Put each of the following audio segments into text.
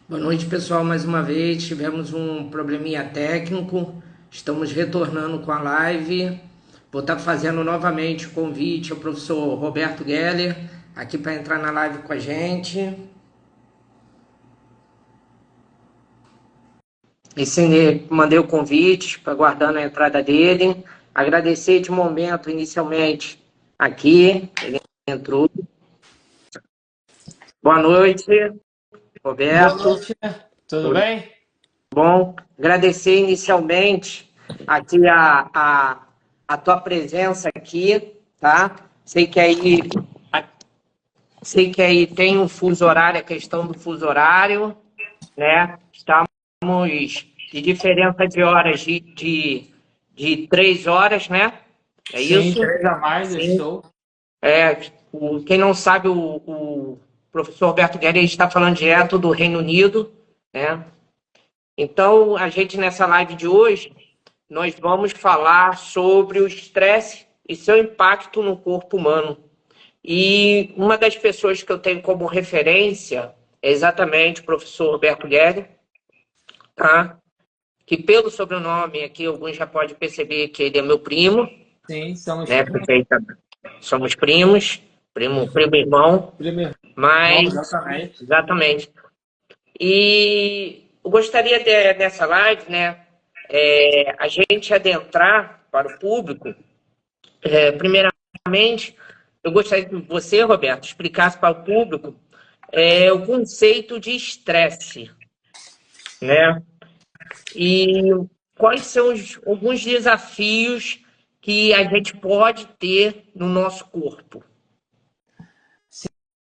Boa noite, pessoal. Mais uma vez, tivemos um probleminha técnico. Estamos retornando com a live. Vou estar fazendo novamente o convite ao professor Roberto Geller aqui para entrar na live com a gente. E sim, mandei o convite, para aguardando a entrada dele. Agradecer de momento, inicialmente, aqui. Ele entrou. Boa noite, Boa Roberto. noite, tudo Tudo bem? bom? Agradecer inicialmente aqui a tua presença aqui, tá? Sei que aí tem um fuso horário, a questão do fuso horário, né? Estamos de diferença de horas de 3 horas, né? É Sim, isso? 3 a mais eu Sim. estou. Quem não sabe, o professor Roberto Guerra está falando direto do Reino Unido, né? Então, a gente nessa live de hoje, nós vamos falar sobre o estresse e seu impacto no corpo humano. E uma das pessoas que eu tenho como referência é exatamente o professor Roberto Guerra, tá? Que pelo sobrenome aqui, alguns já podem perceber que ele é meu primo, Sim, somos né? Porque aí somos primos, primo e irmão, primeiro irmão, mas exatamente. exatamente. E eu gostaria nessa live, né, a gente adentrar para o público. Primeiramente, eu gostaria que você, Roberto, explicasse para o público o conceito de estresse, né? E quais são alguns desafios que a gente pode ter no nosso corpo.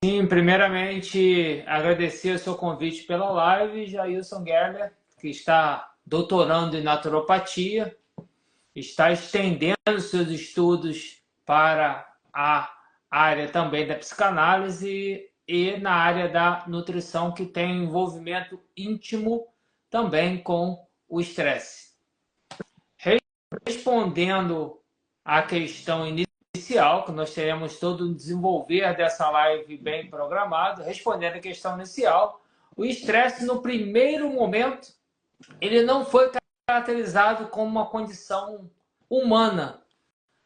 Sim, primeiramente agradecer o seu convite pela live, Jailson Gerler, que está doutorando em naturopatia, está estendendo seus estudos para a área também da psicanálise e na área da nutrição, que tem envolvimento íntimo também com o estresse. Respondendo à questão inicial, que nós teremos todo o desenvolver dessa live bem programado, respondendo à questão inicial, o estresse no primeiro momento, ele não foi caracterizado como uma condição humana.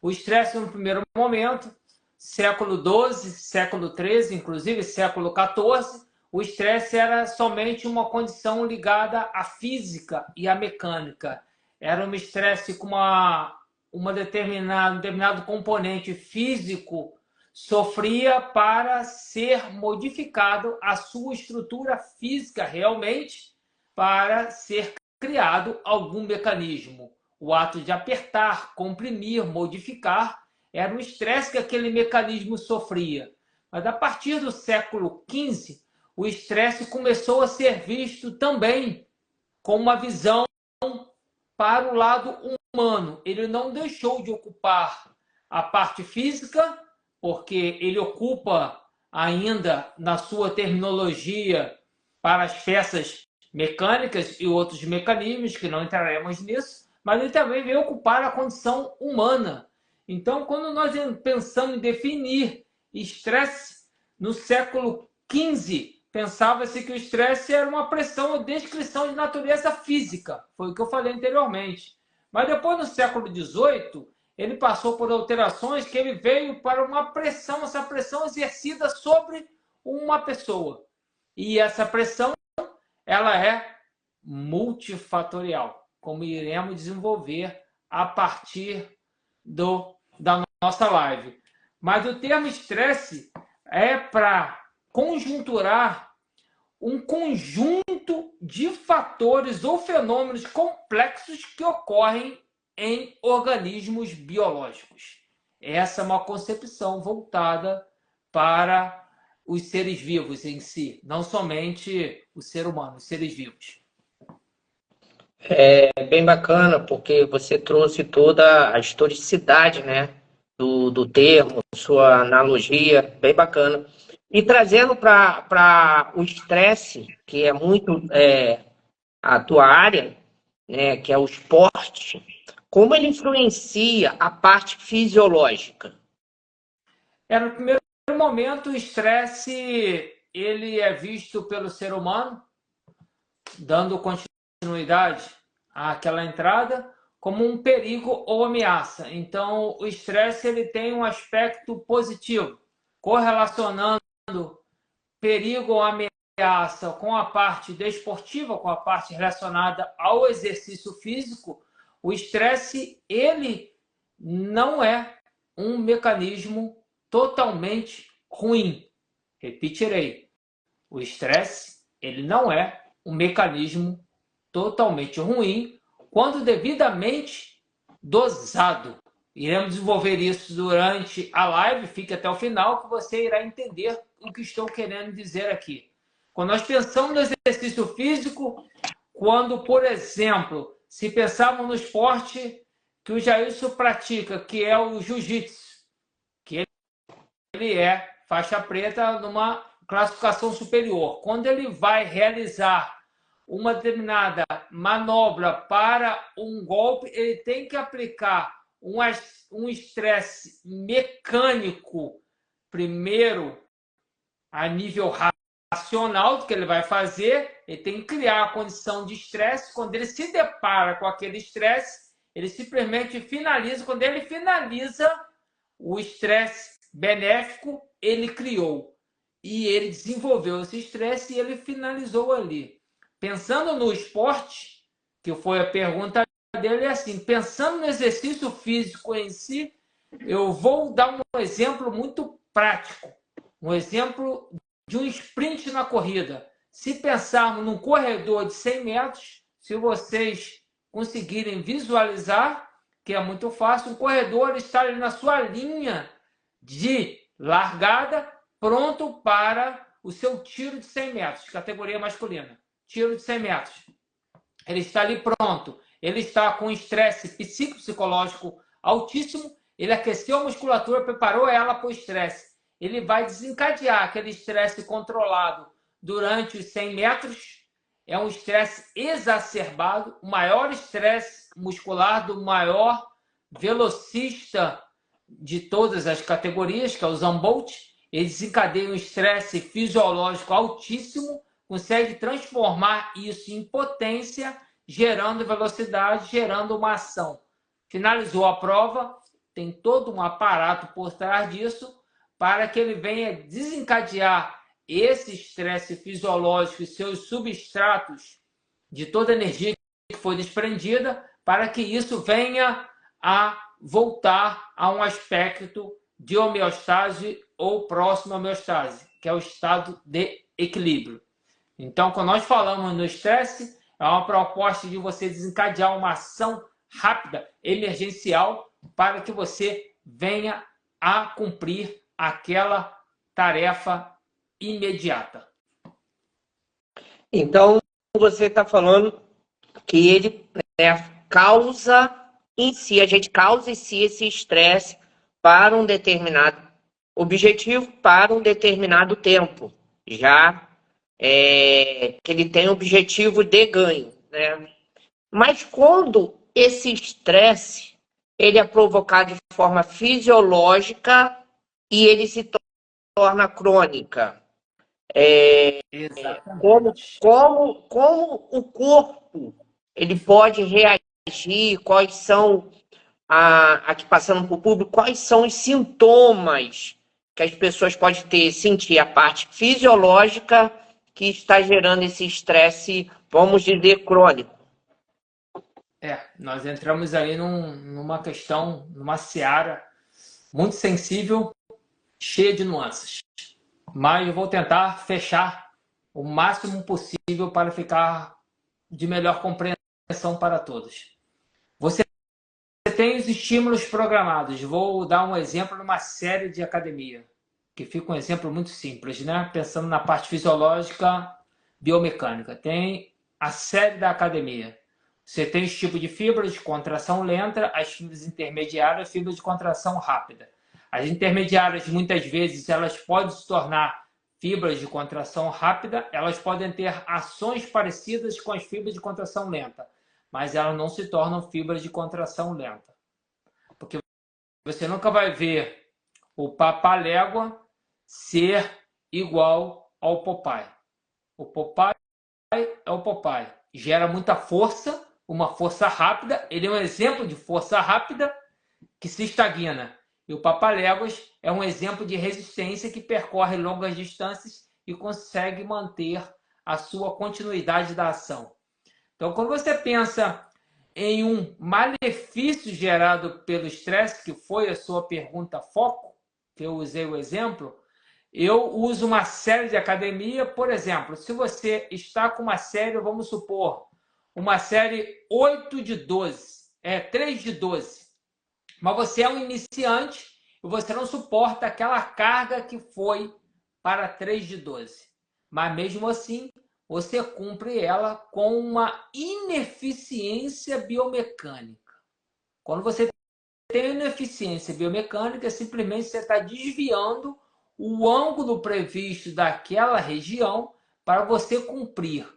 O estresse no primeiro momento, século XII, século XIII, inclusive século XIV, o estresse era somente uma condição ligada à física e à mecânica. Era um estresse com um determinado componente físico sofria para ser modificado a sua estrutura física realmente para ser criado algum mecanismo. O ato de apertar, comprimir, modificar era o estresse que aquele mecanismo sofria. Mas a partir do século XV, o estresse começou a ser visto também com uma visão para o lado humano. Ele não deixou de ocupar a parte física, porque ele ocupa ainda, na sua terminologia, para as peças mecânicas e outros mecanismos, que não entraremos nisso, mas ele também veio ocupar a condição humana. Então, quando nós pensamos em definir estresse no século XV, pensava-se que o estresse era uma pressão ou descrição de natureza física. Foi o que eu falei anteriormente. Mas depois, no século XVIII, ele passou por alterações que ele veio para uma pressão, essa pressão exercida sobre uma pessoa. E essa pressão, ela é multifatorial, como iremos desenvolver a partir da nossa live. Mas o termo estresse é para conjunturar um conjunto de fatores ou fenômenos complexos que ocorrem em organismos biológicos. Essa é uma concepção voltada para os seres vivos em si, não somente o ser humano, os seres vivos. É bem bacana, porque você trouxe toda a historicidade, né, do termo, sua analogia, bem bacana. E trazendo para o estresse, que é muito a tua área, né, que é o esporte, como ele influencia a parte fisiológica? No primeiro momento, o estresse ele é visto pelo ser humano dando continuidade àquela entrada, como um perigo ou ameaça. Então, o estresse ele tem um aspecto positivo, correlacionando perigo ou ameaça com a parte desportiva, com a parte relacionada ao exercício físico. O estresse ele não é um mecanismo totalmente ruim. Repetirei. O estresse ele não é um mecanismo totalmente ruim quando devidamente dosado. Iremos desenvolver isso durante a live, fique até o final que você irá entender o que estou querendo dizer aqui. Quando nós pensamos no exercício físico, quando, por exemplo, se pensarmos no esporte que o Jailson pratica, que é o jiu-jitsu, que ele é faixa preta numa classificação superior. Quando ele vai realizar uma determinada manobra para um golpe, ele tem que aplicar um estresse mecânico, primeiro a nível racional do que ele vai fazer, ele tem que criar a condição de estresse. Quando ele se depara com aquele estresse, ele simplesmente finaliza. Quando ele finaliza, o estresse benéfico ele criou. E ele desenvolveu esse estresse e ele finalizou ali. Pensando no esporte, que foi a pergunta dele, é assim, pensando no exercício físico em si, eu vou dar um exemplo muito prático. Um exemplo de um sprint na corrida. Se pensarmos num corredor de 100 metros, se vocês conseguirem visualizar, que é muito fácil, um corredor está ali na sua linha de largada, pronto para o seu tiro de 100 metros, categoria masculina. Tiro de 100 metros. Ele está ali pronto. Ele está com estresse psicológico altíssimo. Ele aqueceu a musculatura, preparou ela para o estresse. Ele vai desencadear aquele estresse controlado durante os 100 metros. É um estresse exacerbado, o maior estresse muscular do maior velocista de todas as categorias, que é o Usain Bolt. Ele desencadeia um estresse fisiológico altíssimo, consegue transformar isso em potência, gerando velocidade, gerando uma ação. Finalizou a prova, tem todo um aparato por trás disso, para que ele venha desencadear esse estresse fisiológico e seus substratos de toda a energia que foi desprendida, para que isso venha a voltar a um aspecto de homeostase ou próximo à homeostase, que é o estado de equilíbrio. Então, quando nós falamos no estresse, é uma proposta de você desencadear uma ação rápida, emergencial, para que você venha a cumprir aquela tarefa imediata. Então, você está falando que ele, né, causa em si, a gente causa em si esse estresse para um determinado objetivo, para um determinado tempo, já que ele tem objetivo de ganho, né? Mas quando esse estresse ele é provocado de forma fisiológica e ele se torna crônica, Exatamente. como o corpo ele pode reagir, quais são, aqui passando para o público, quais são os sintomas que as pessoas podem ter, sentir a parte fisiológica que está gerando esse estresse, vamos dizer, crônico. Nós entramos aí numa questão, numa seara muito sensível, cheia de nuances. Mas eu vou tentar fechar o máximo possível para ficar de melhor compreensão para todos. Você tem os estímulos programados. Vou dar um exemplo numa série de academia, que fica um exemplo muito simples, né? Pensando na parte fisiológica, biomecânica. Tem a série da academia. Você tem os tipos de fibras de contração lenta, as fibras intermediárias, fibras de contração rápida. As intermediárias, muitas vezes, elas podem se tornar fibras de contração rápida, elas podem ter ações parecidas com as fibras de contração lenta, mas elas não se tornam fibras de contração lenta. Porque você nunca vai ver o Papalégua ser igual ao Popeye. O Popeye é o Popeye. Gera muita força, uma força rápida. Ele é um exemplo de força rápida que se estagna. E o Papaléguas é um exemplo de resistência que percorre longas distâncias e consegue manter a sua continuidade da ação. Então, quando você pensa em um malefício gerado pelo estresse, que foi a sua pergunta foco, que eu usei o exemplo, eu uso uma série de academia, por exemplo, se você está com uma série, vamos supor, uma série 8 de 12, 3 de 12, mas você é um iniciante e você não suporta aquela carga que foi para 3 de 12. Mas mesmo assim, você cumpre ela com uma ineficiência biomecânica. Quando você tem ineficiência biomecânica, simplesmente você está desviando o ângulo previsto daquela região para você cumprir.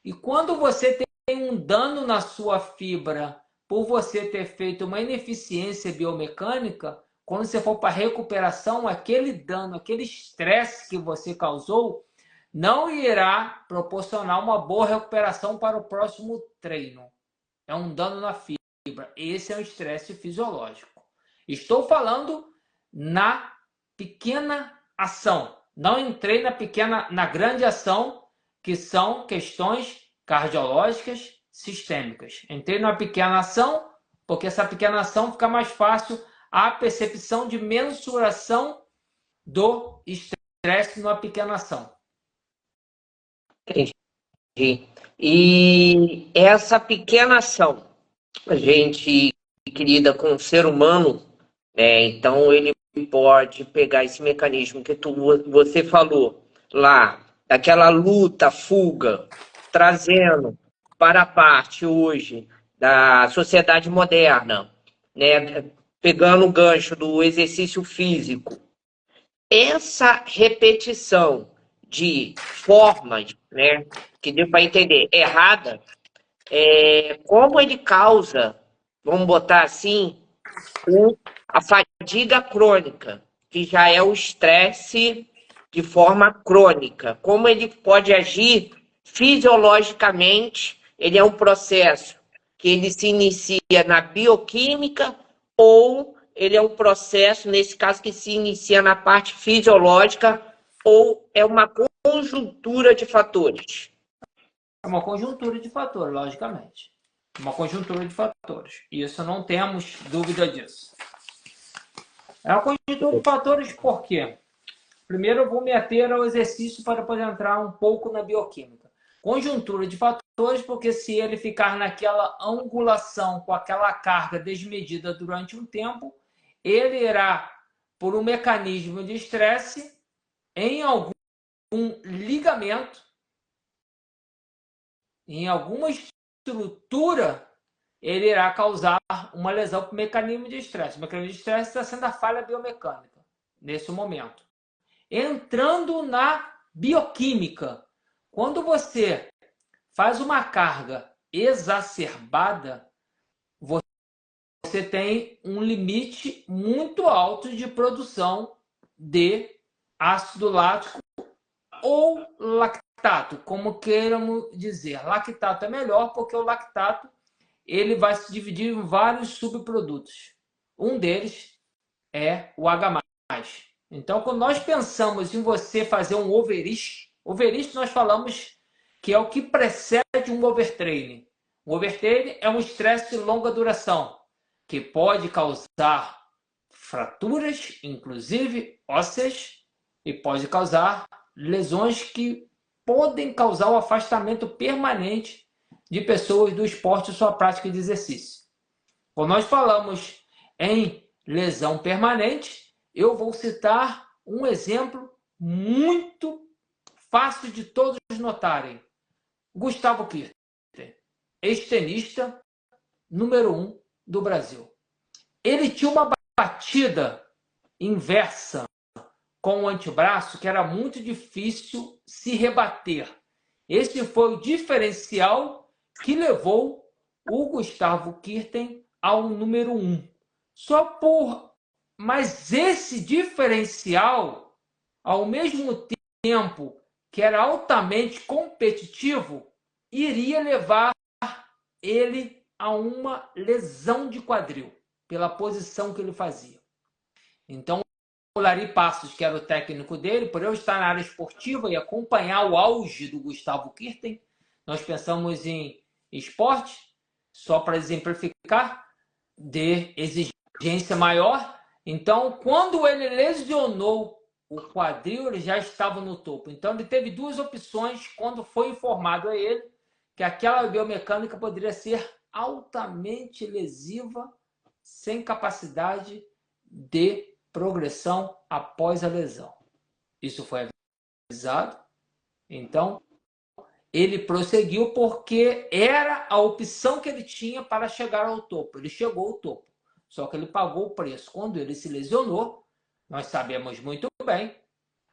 E quando você tem um dano na sua fibra por você ter feito uma ineficiência biomecânica, quando você for para a recuperação, aquele dano, aquele estresse que você causou, não irá proporcionar uma boa recuperação para o próximo treino. É um dano na fibra. Esse é um estresse fisiológico. Estou falando na pequena ação. Não entrei na grande ação, que são questões cardiológicas sistêmicas. Entrei na pequena ação, porque essa pequena ação fica mais fácil a percepção de mensuração do estresse numa pequena ação. Entendi. E essa pequena ação, a gente que lida com o ser humano, né? Então ele pode pegar esse mecanismo que você falou lá, daquela luta, fuga, trazendo para a parte hoje da sociedade moderna, né? Pegando o gancho do exercício físico. Essa repetição de formas, né, que deu para entender, errada, como ele causa, vamos botar assim, a fadiga crônica, que já é o estresse de forma crônica. Como ele pode agir fisiologicamente, ele é um processo que ele se inicia na bioquímica ou ele é um processo, nesse caso, que se inicia na parte fisiológica ou é uma conjuntura de fatores? É uma conjuntura de fatores, logicamente. Uma conjuntura de fatores. Isso não temos dúvida disso. É uma conjuntura de fatores por quê? Primeiro eu vou me ater ao exercício para poder entrar um pouco na bioquímica. Conjuntura de fatores porque se ele ficar naquela angulação com aquela carga desmedida durante um tempo, ele irá, por um mecanismo de estresse, em algum ligamento, em alguma estrutura, ele irá causar uma lesão por mecanismo de estresse. O mecanismo de estresse está sendo a falha biomecânica, nesse momento. Entrando na bioquímica, quando você faz uma carga exacerbada, você tem um limite muito alto de produção de ácido lático ou lactato, como queiramos dizer. Lactato é melhor porque o lactato ele vai se dividir em vários subprodutos. Um deles é o H+. Então, quando nós pensamos em você fazer um overreach nós falamos que é o que precede um overtraining. O overtraining é um estresse de longa duração, que pode causar fraturas, inclusive ósseas, e pode causar lesões que podem causar o afastamento permanente de pessoas do esporte e sua prática de exercício. Quando nós falamos em lesão permanente, eu vou citar um exemplo muito fácil de todos notarem. Gustavo Kirten, ex-tenista número 1 do Brasil. Ele tinha uma batida inversa com o antebraço que era muito difícil se rebater. Esse foi o diferencial que levou o Gustavo Kirten ao número 1. Mas esse diferencial, ao mesmo tempo que era altamente competitivo, iria levar ele a uma lesão de quadril, pela posição que ele fazia. Então, o Lari Passos, que era o técnico dele, por eu estar na área esportiva e acompanhar o auge do Gustavo Kirten, nós pensamos em esporte, só para exemplificar, de exigência maior. Então, quando ele lesionou o quadril, ele já estava no topo. Então, ele teve duas opções quando foi informado a ele que aquela biomecânica poderia ser altamente lesiva, sem capacidade de progressão após a lesão. Isso foi avisado. Então, ele prosseguiu porque era a opção que ele tinha para chegar ao topo. Ele chegou ao topo, só que ele pagou o preço. Quando ele se lesionou, nós sabemos muito bem,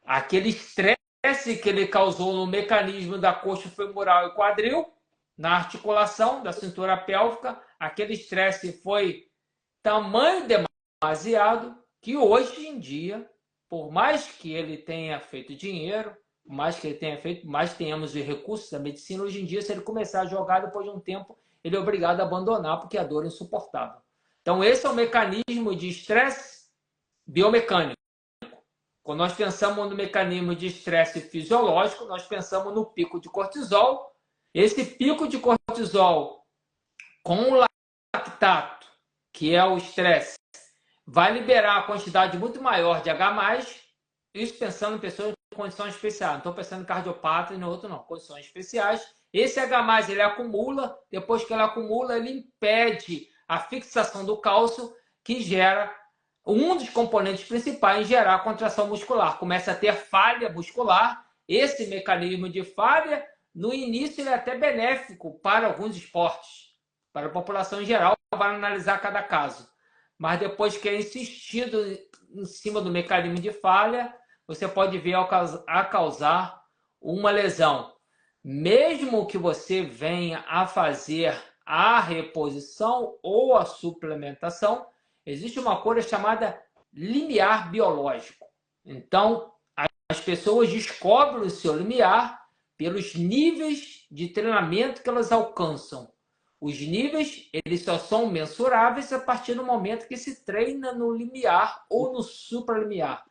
aquele estresse que ele causou no mecanismo da coxa femoral e quadril, na articulação da cintura pélvica, aquele estresse foi tamanho demasiado que hoje em dia, por mais que ele tenha feito dinheiro, por mais que ele tenha feito, mais tenhamos os recursos da medicina, hoje em dia, se ele começar a jogar depois de um tempo, ele é obrigado a abandonar porque a dor é insuportável. Então, esse é o mecanismo de estresse biomecânico. Quando nós pensamos no mecanismo de estresse fisiológico, nós pensamos no pico de cortisol. Esse pico de cortisol com o lactato, que é o estresse, vai liberar uma quantidade muito maior de H+, isso pensando em pessoas com condições especiais. Não estou pensando em cardiopata e no outro não, condições especiais. Esse H+, ele acumula, depois que ele acumula, ele impede a fixação do cálcio, que gera um dos componentes principais em gerar a contração muscular. Começa a ter falha muscular. Esse mecanismo de falha, no início, ele é até benéfico para alguns esportes, para a população em geral, vai analisar cada caso. Mas depois que é insistido em cima do mecanismo de falha, você pode vir a causar uma lesão. Mesmo que você venha a fazer a reposição ou a suplementação, existe uma coisa chamada limiar biológico. Então, as pessoas descobrem o seu limiar pelos níveis de treinamento que elas alcançam. Os níveis, eles só são mensuráveis a partir do momento que se treina no limiar ou no supralimiar.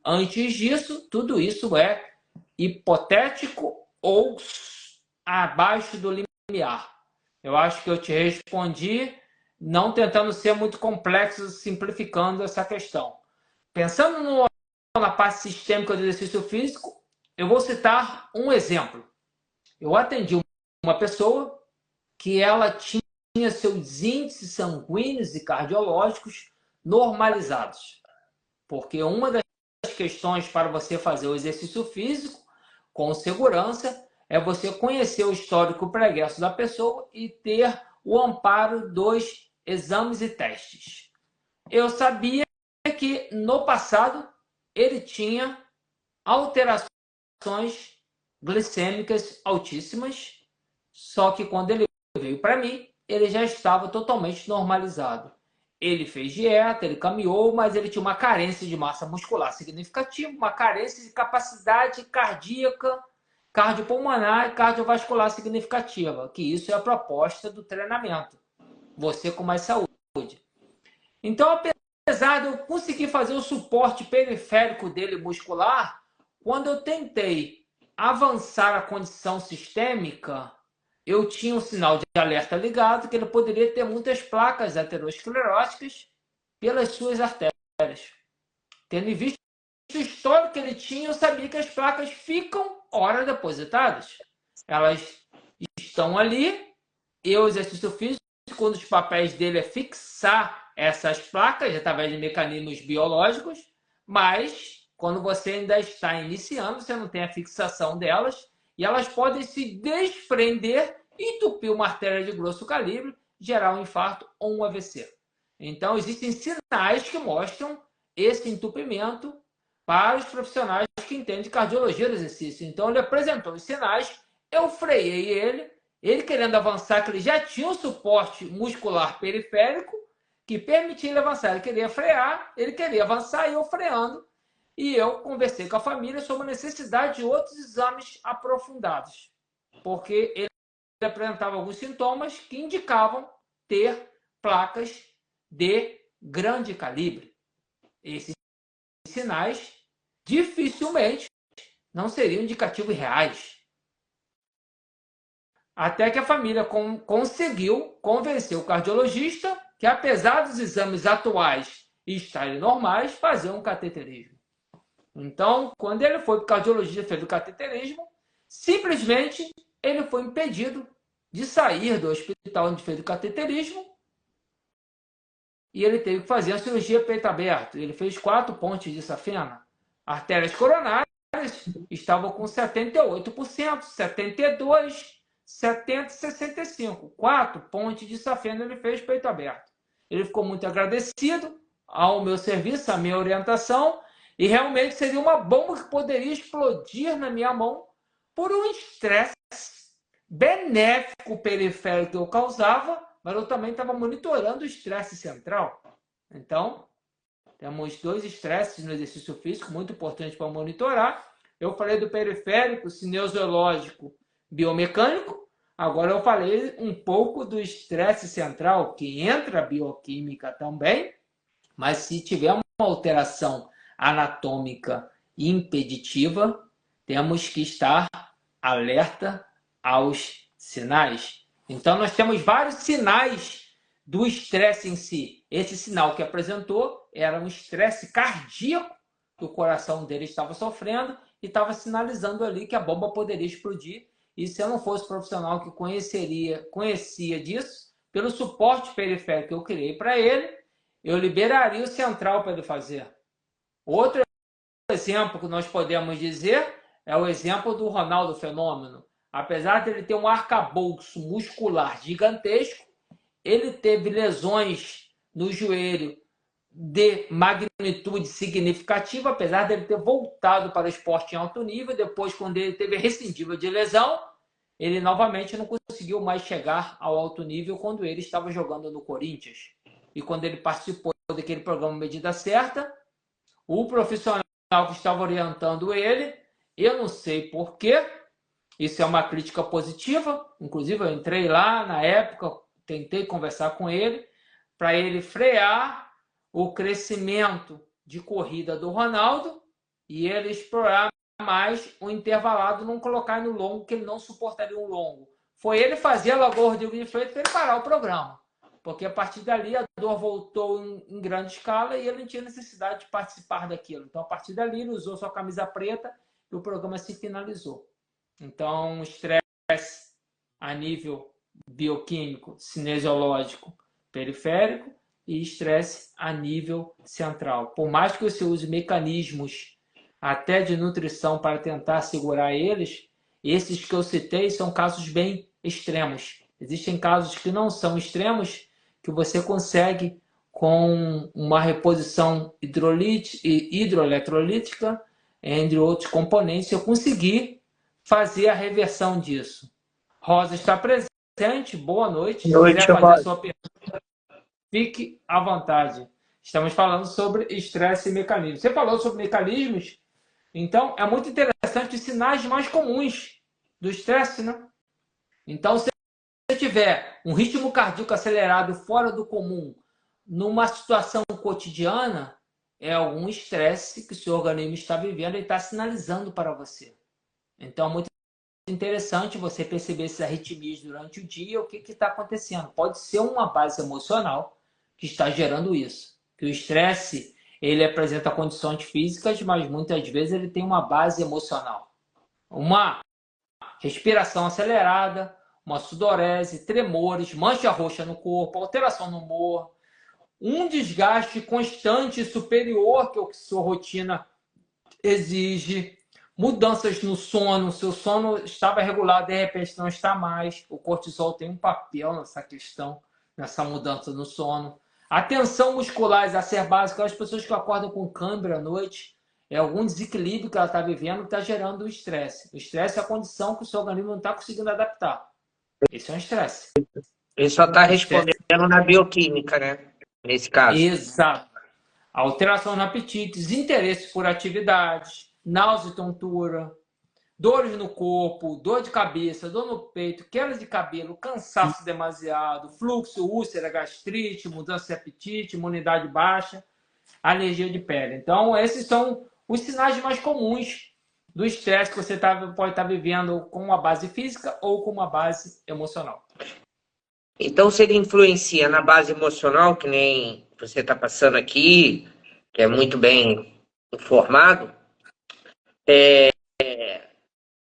Antes disso, tudo isso é hipotético ou abaixo do limiar. Eu acho que eu te respondi, não tentando ser muito complexo, simplificando essa questão. Pensando na parte sistêmica do exercício físico, eu vou citar um exemplo. Eu atendi uma pessoa que ela tinha seus índices sanguíneos e cardiológicos normalizados. Porque uma das questões para você fazer o exercício físico com segurança é você conhecer o histórico pregresso da pessoa e ter o amparo dos exames e testes. Eu sabia que no passado ele tinha alterações glicêmicas altíssimas, só que quando ele veio para mim, ele já estava totalmente normalizado. Ele fez dieta, ele caminhou, mas ele tinha uma carência de massa muscular significativa, uma carência de capacidade cardíaca, cardiopulmonar e cardiovascular significativa, que isso é a proposta do treinamento. Você com mais saúde. Então, apesar de eu conseguir fazer o suporte periférico dele muscular, quando eu tentei avançar a condição sistêmica, eu tinha um sinal de alerta ligado que ele poderia ter muitas placas ateroscleróticas pelas suas artérias. Tendo visto o histórico que ele tinha, eu sabia que as placas ficam ora depositadas. Elas estão ali, e o exercício físico, um dos papéis dele é fixar essas placas através de mecanismos biológicos, mas quando você ainda está iniciando, você não tem a fixação delas, e elas podem se desprender, entupir uma artéria de grosso calibre, gerar um infarto ou um AVC. Então, existem sinais que mostram esse entupimento para os profissionais que entendem cardiologia do exercício. Então, ele apresentou os sinais, eu freiei ele querendo avançar, que ele já tinha um suporte muscular periférico que permitia ele avançar. Ele queria frear, ele queria avançar, e eu freando. E eu conversei com a família sobre a necessidade de outros exames aprofundados, porque ele apresentava alguns sintomas que indicavam ter placas de grande calibre. Esses sinais dificilmente não seriam indicativos reais. Até que a família conseguiu convencer o cardiologista que, apesar dos exames atuais estarem normais, fazer um cateterismo. Então, quando ele foi para o cardiologista e fez o cateterismo, simplesmente ele foi impedido de sair do hospital onde fez o cateterismo e ele teve que fazer a cirurgia peito aberto. Ele fez 4 pontes de safena. Artérias coronárias estavam com 78%, 72%, 70% e 65%. 4 pontes de safena ele fez peito aberto. Ele ficou muito agradecido ao meu serviço, à minha orientação, e realmente seria uma bomba que poderia explodir na minha mão por um estresse benéfico periférico que eu causava, mas eu também estava monitorando o estresse central. Então, temos 2 estresses no exercício físico, muito importantes para monitorar. Eu falei do periférico, cinesiológico, biomecânico. Agora eu falei um pouco do estresse central, que entra a bioquímica também, mas se tiver uma alteração anatômica impeditiva, temos que estar alerta aos sinais. Então, nós temos vários sinais do estresse em si. Esse sinal que apresentou era um estresse cardíaco, que o coração dele estava sofrendo e estava sinalizando ali que a bomba poderia explodir. E se eu não fosse profissional que conhecia disso, pelo suporte periférico que eu criei para ele, eu liberaria o central para ele fazer. Outro exemplo que nós podemos dizer é o exemplo do Ronaldo Fenômeno. Apesar de ele ter um arcabouço muscular gigantesco, ele teve lesões no joelho de magnitude significativa, apesar de ele ter voltado para o esporte em alto nível. Depois, quando ele teve recidiva de lesão, ele novamente não conseguiu mais chegar ao alto nível quando ele estava jogando no Corinthians. E quando ele participou daquele programa Medida Certa, o profissional que estava orientando ele, eu não sei porquê, isso é uma crítica positiva, inclusive eu entrei lá na época, tentei conversar com ele, para ele frear o crescimento de corrida do Ronaldo e ele explorar mais o intervalado, não colocar no longo, que ele não suportaria um longo. Foi ele fazer a Lagoa Rodrigo de Freitas para ele parar o programa. Porque a partir dali a dor voltou em grande escala e ele não tinha necessidade de participar daquilo. Então, a partir dali, ele usou sua camisa preta e o programa se finalizou. Então, estresse a nível bioquímico, cinesiológico, periférico e estresse a nível central. Por mais que você use mecanismos até de nutrição para tentar segurar eles, esses que eu citei são casos bem extremos. Existem casos que não são extremos, que você consegue, com uma reposição hidroeletrolítica, entre outros componentes, eu conseguir fazer a reversão disso. Rosa está presente, boa noite. Se quiser fazer a sua pergunta, fique à vontade. Estamos falando sobre estresse e mecanismos. Você falou sobre mecanismos, então é muito interessante os sinais mais comuns do estresse, né? Então, se você tiver um ritmo cardíaco acelerado fora do comum, numa situação cotidiana, é algum estresse que o seu organismo está vivendo e está sinalizando para você. Então, é muito interessante você perceber esses arritmias durante o dia, o que está acontecendo. Pode ser uma base emocional que está gerando isso. Que o estresse, ele apresenta condições físicas, mas muitas vezes ele tem uma base emocional. Uma respiração acelerada, uma sudorese, tremores, mancha roxa no corpo, alteração no humor, um desgaste constante e superior que a sua rotina exige, mudanças no sono, seu sono estava regulado, de repente não está mais. O cortisol tem um papel nessa questão, nessa mudança no sono. A tensão muscular exacerbada, aquelas pessoas que acordam com câimbra à noite, é algum desequilíbrio que ela está vivendo que está gerando o estresse. O estresse é a condição que o seu organismo não está conseguindo adaptar. Esse é um estresse. Ele só está respondendo na bioquímica, né? Nesse caso. Exato. Alteração no apetite, desinteresse por atividades, náusea e tontura, dores no corpo, dor de cabeça, dor no peito, queda de cabelo, cansaço demasiado, fluxo, úlcera, gastrite, mudança de apetite, imunidade baixa, alergia de pele. Então, esses são os sinais mais comuns do estresse que você pode estar vivendo com uma base física ou com uma base emocional. Então, se ele influencia na base emocional, que nem você está passando aqui, que é muito bem informado,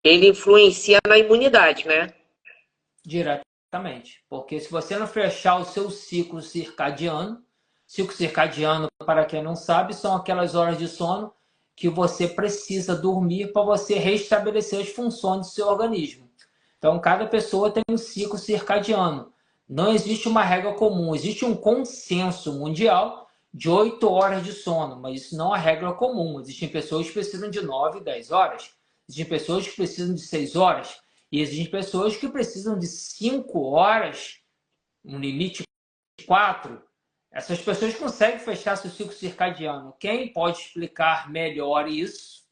ele influencia na imunidade, né? Diretamente. Porque se você não fechar o seu ciclo circadiano, para quem não sabe, são aquelas horas de sono que você precisa dormir para você restabelecer as funções do seu organismo. Então, cada pessoa tem um ciclo circadiano. Não existe uma regra comum, existe um consenso mundial de 8 horas de sono, mas isso não é regra comum. Existem pessoas que precisam de 9, 10 horas. Existem pessoas que precisam de 6 horas. E existem pessoas que precisam de 5 horas, um limite de 4. Essas pessoas conseguem fechar seu ciclo circadiano. Quem pode explicar melhor isso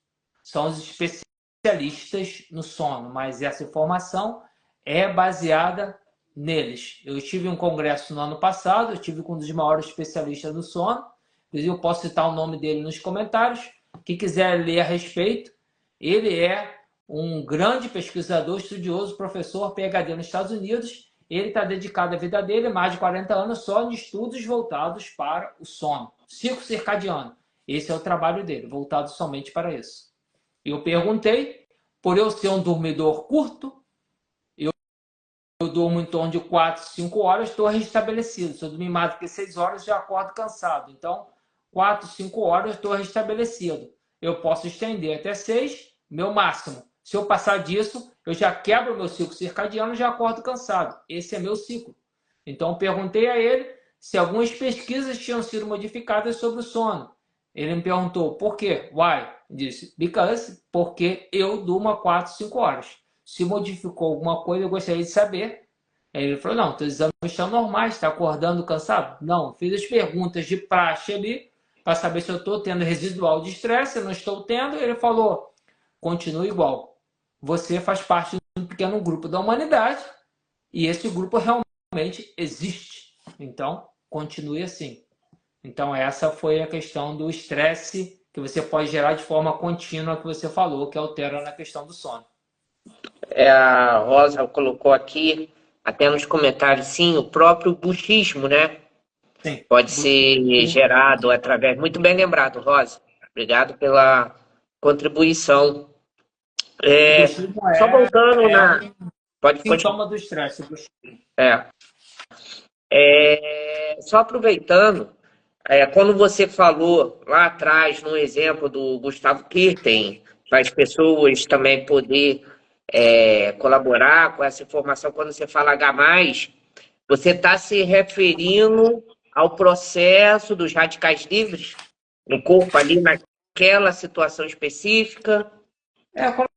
são os especialistas no sono, mas essa informação é baseada neles. Eu tive um congresso no ano passado, eu tive com um dos maiores especialistas do sono, inclusive eu posso citar o nome dele nos comentários. Quem quiser ler a respeito, ele é um grande pesquisador, estudioso, professor, PhD nos Estados Unidos. Ele está dedicado a vida dele, mais de 40 anos, só em estudos voltados para o sono, ciclo circadiano. Esse é o trabalho dele, voltado somente para isso. Eu perguntei, por eu ser um dormidor curto, eu durmo em torno de 4, 5 horas, estou restabelecido. Se eu dormir mais do que 6 horas, já acordo cansado. Então, 4, 5 horas, estou restabelecido. Eu posso estender até 6, meu máximo. Se eu passar disso, eu já quebro o meu ciclo circadiano e já acordo cansado. Esse é meu ciclo. Então, perguntei a ele se algumas pesquisas tinham sido modificadas sobre o sono. Ele me perguntou, por quê? Why? Eu disse, porque eu durmo 4, 5 horas. Se modificou alguma coisa, eu gostaria de saber. Aí ele falou, não, teus exames estão normais, está acordando cansado? Não, fiz as perguntas de praxe ali, para saber se eu estou tendo residual de estresse, eu não estou tendo. Ele falou, continua igual. Você faz parte de um pequeno grupo da humanidade e esse grupo realmente existe. Então, continue assim. Então, essa foi a questão do estresse que você pode gerar de forma contínua, que você falou, que altera na questão do sono. A Rosa colocou aqui, até nos comentários, sim, o próprio buchismo, né? Sim. Pode ser gerado através... Muito bem lembrado, Rosa. Obrigado pela contribuição. Só voltando na... Pode sintoma do estresse. Só aproveitando, quando você falou lá atrás, no exemplo do Gustavo Kirten, para as pessoas também poder colaborar com essa informação, quando você fala H+, você está se referindo ao processo dos radicais livres no corpo ali, naquela situação específica? Quando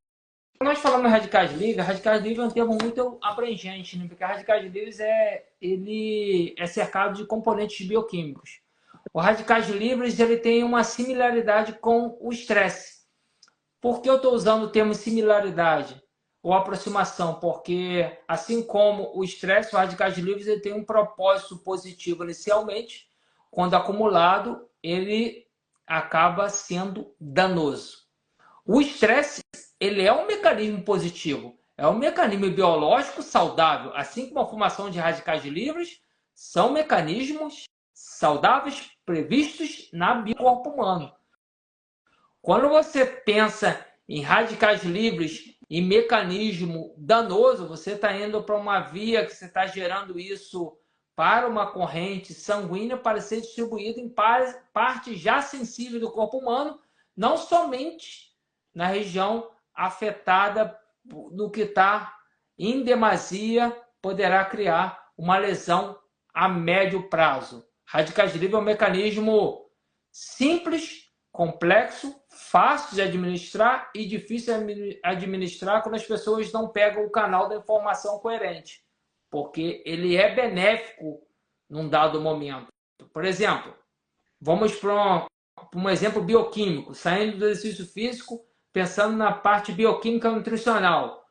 nós falamos radicais livres é um termo muito abrangente, né? Porque radicais livres ele é cercado de componentes bioquímicos. O radicais livres ele tem uma similaridade com o estresse. Por que eu estou usando o termo similaridade ou aproximação? Porque, assim como o estresse, o radicais livres ele tem um propósito positivo inicialmente, quando acumulado, ele acaba sendo danoso. O estresse ele é um mecanismo positivo, é um mecanismo biológico saudável, assim como a formação de radicais livres são mecanismos saudáveis previstos na biocorpo humano. Quando você pensa em radicais livres e mecanismo danoso, você está indo para uma via que você está gerando isso para uma corrente sanguínea para ser distribuída em parte já sensível do corpo humano, não somente na região afetada do que está em demasia, poderá criar uma lesão a médio prazo. Radicais livres é um mecanismo simples, complexo, fácil de administrar e difícil de administrar quando as pessoas não pegam o canal da informação coerente, porque ele é benéfico num dado momento. Por exemplo, vamos para um exemplo bioquímico, saindo do exercício físico, pensando na parte bioquímica nutricional,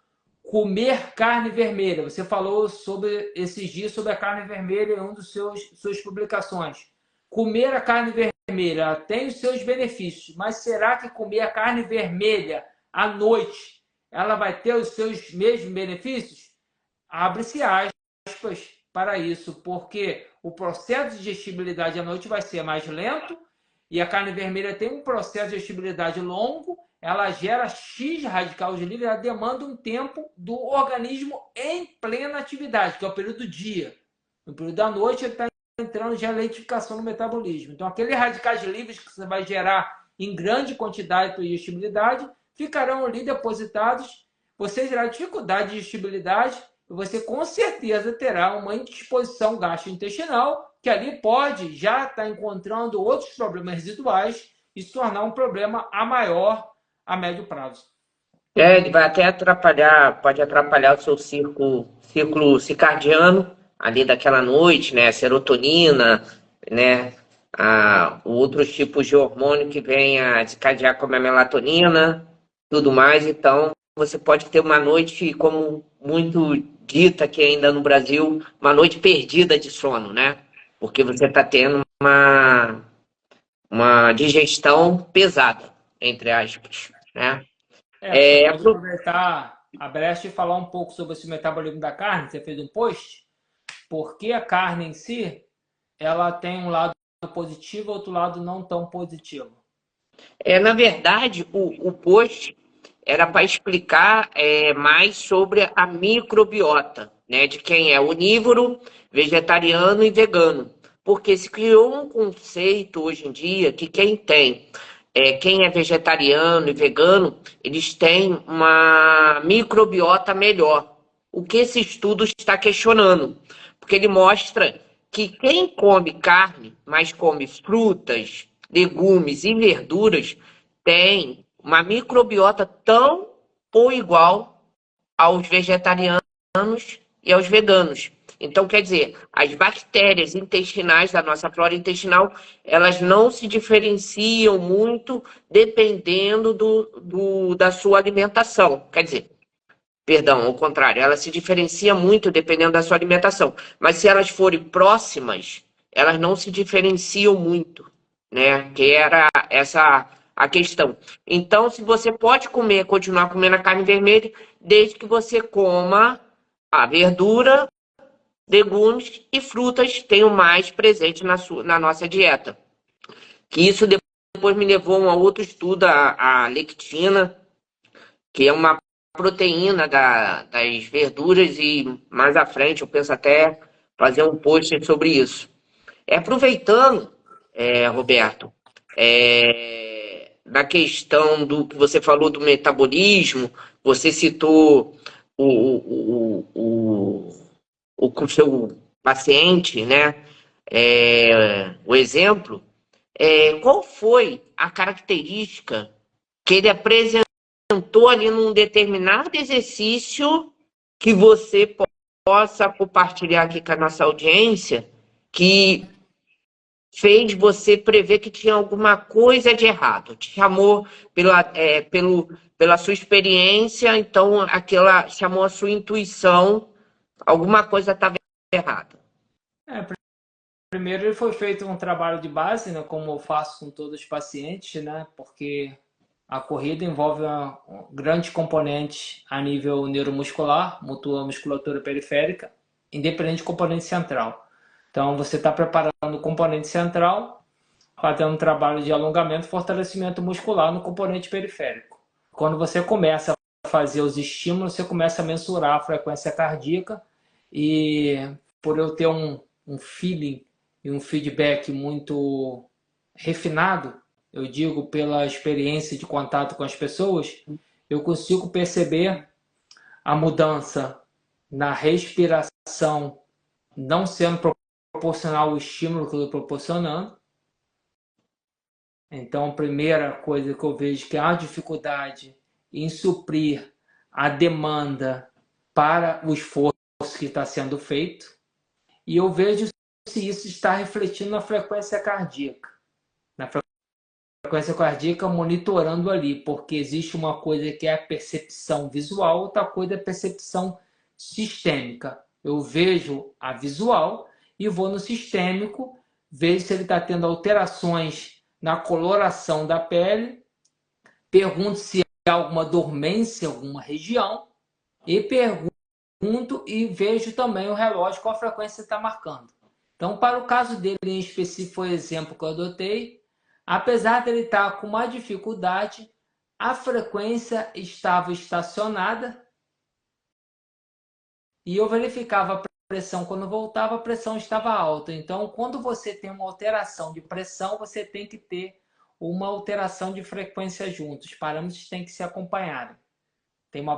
comer carne vermelha. Você falou sobre esses dias sobre a carne vermelha em uma das suas publicações. Comer a carne vermelha tem os seus benefícios, mas será que comer a carne vermelha à noite ela vai ter os seus mesmos benefícios? Abre-se aspas para isso, porque o processo de digestibilidade à noite vai ser mais lento e a carne vermelha tem um processo de digestibilidade longo, ela gera X radical de livre, ela demanda um tempo do organismo em plena atividade, que é o período do dia. No período da noite, ele está entrando já a lentificação no metabolismo. Então, aqueles radicais livres que você vai gerar em grande quantidade para digestibilidade ficarão ali depositados. Você terá dificuldade de digestibilidade e você com certeza terá uma indisposição gastrointestinal que ali pode já estar encontrando outros problemas residuais e se tornar um problema a maior a médio prazo. Ele vai até atrapalhar, pode atrapalhar o seu círculo circadiano ali daquela noite, né? A serotonina, né? Outros tipos de hormônio que vêm a desencadear, como a melatonina, tudo mais. Então, você pode ter uma noite, como muito dita aqui ainda no Brasil, uma noite perdida de sono, né? Porque você está tendo uma digestão pesada, entre aspas, né? Você pode aproveitar a brecha e falar um pouco sobre esse metabolismo da carne. Você fez um post, porque a carne em si, ela tem um lado positivo, outro lado não tão positivo. Na verdade, o post era para explicar mais sobre a microbiota, né, de quem é onívoro, vegetariano e vegano. Porque se criou um conceito hoje em dia que quem é vegetariano e vegano, eles têm uma microbiota melhor. O que esse estudo está questionando? Porque ele mostra que quem come carne, mas come frutas, legumes e verduras, tem uma microbiota tão ou igual aos vegetarianos e aos veganos. Então, quer dizer, as bactérias intestinais da nossa flora intestinal, elas não se diferenciam muito dependendo da sua alimentação. Quer dizer, perdão, ao contrário, ela se diferencia muito dependendo da sua alimentação. Mas se elas forem próximas, elas não se diferenciam muito, né? Que era essa a questão. Então, se você pode comer, continuar comendo a carne vermelha, desde que você coma a verdura, legumes e frutas tenham mais presente na nossa dieta. Que isso depois me levou a um outro estudo, a lectina, que é uma proteína das verduras e mais à frente eu penso até fazer um post sobre isso. Aproveitando, Roberto, da questão do que você falou do metabolismo, você citou o seu paciente, né? O exemplo, qual foi a característica que ele apresentou ali num determinado exercício que você possa compartilhar aqui com a nossa audiência, que fez você prever que tinha alguma coisa de errado? Te chamou pela sua experiência, então aquela chamou a sua intuição, alguma coisa estava errada. Primeiro, ele foi feito um trabalho de base, né, como eu faço com todos os pacientes, né, porque a corrida envolve um grande componente a nível neuromuscular, mutua musculatura periférica, independente do componente central. Então, você está preparando o componente central, fazendo um trabalho de alongamento e fortalecimento muscular no componente periférico. Quando você começa a fazer os estímulos, você começa a mensurar a frequência cardíaca e por eu ter um feeling e um feedback muito refinado, eu digo pela experiência de contato com as pessoas, eu consigo perceber a mudança na respiração não sendo proporcional ao estímulo que eu estou proporcionando. Então, a primeira coisa que eu vejo que há dificuldade em suprir a demanda para o esforço que está sendo feito. E eu vejo se isso está refletindo na frequência cardíaca. Na frequência cardíaca monitorando ali, porque existe uma coisa que é a percepção visual, outra coisa é a percepção sistêmica. Eu vejo a visual e vou no sistêmico, vejo se ele está tendo alterações na coloração da pele, pergunto se há alguma dormência em alguma região e pergunto e vejo também o relógio qual a frequência está marcando. Então, para o caso dele em específico, foi o exemplo que eu adotei, apesar dele estar com uma dificuldade, a frequência estava estacionada e eu verificava a pressão. Quando voltava, a pressão estava alta. Então, quando você tem uma alteração de pressão, você tem que ter uma alteração de frequência juntos. Os parâmetros têm que se acompanharem. Tem uma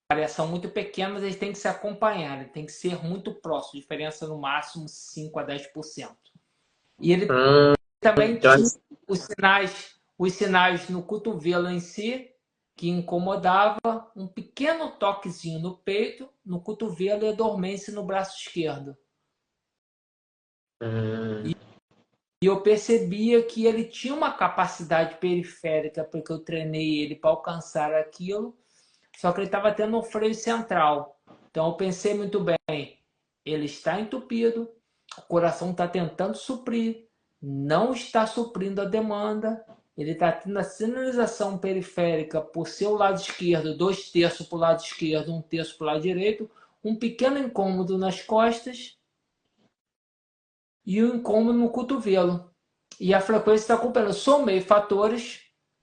variação muito pequena, mas eles têm que se acompanharem. Tem que ser muito próximo. Diferença no máximo 5 a 10%. E ele também Então, tinha os sinais no cotovelo em si, que incomodava, um pequeno toquezinho no peito, no cotovelo e a dormência no braço esquerdo. E eu percebia que ele tinha uma capacidade periférica, porque eu treinei ele para alcançar aquilo, só que ele estava tendo um freio central. Então eu pensei muito bem, ele está entupido, o coração está tentando suprir, não está suprindo a demanda, ele está tendo a sinalização periférica por seu lado esquerdo, 2/3 para o lado esquerdo, 1/3 para o lado direito, um pequeno incômodo nas costas e um incômodo no cotovelo. E a frequência está acompanhando. Eu somei fatores,